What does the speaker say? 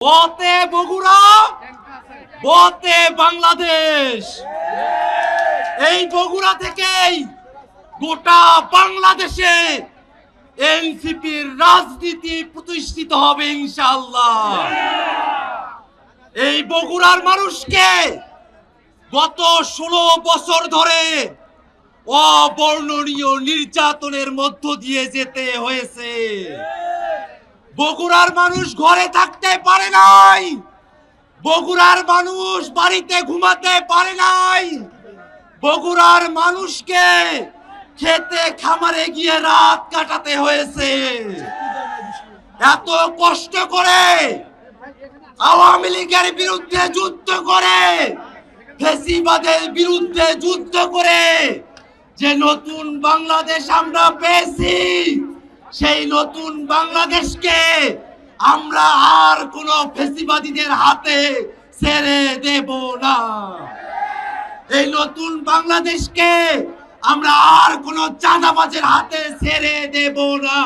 বতে বগুড়া, বতে বাংলাদেশ। এই বগুড়া থেকেই গোটা বাংলাদেশে এনসিপির রাজনীতি প্রতিষ্ঠিত হবে ইনশাআল্লাহ। এই বগুড়ার মানুষকে গত 16 বছর ধরে অবর্ণনীয় নির্যাতনের মধ্য দিয়ে যেতে হয়েছে। বগুড়ার মানুষ ঘরে থাকতে পারে নাই, বগুড়ার মানুষ বাড়িতে ঘুমাতে পারে নাই, বগুড়ার মানুষকে খেতে খামারে গিয়ে রাত কাটাতে হয়েছে। এত কষ্ট করে আওয়ামী লীগের বিরুদ্ধে যুদ্ধ করে, ফ্যাসিবাদের বিরুদ্ধে যুদ্ধ করে যে নতুন বাংলাদেশ আমরা পেয়েছি, সেই নতুন বাংলাদেশকে আমরা আর কোন ফ্যাসিবাদীদের হাতে ছেড়ে দেব না। এই নতুন বাংলাদেশকে আমরা আর কোন চাঁদাবাজের হাতে ছেড়ে দেব না।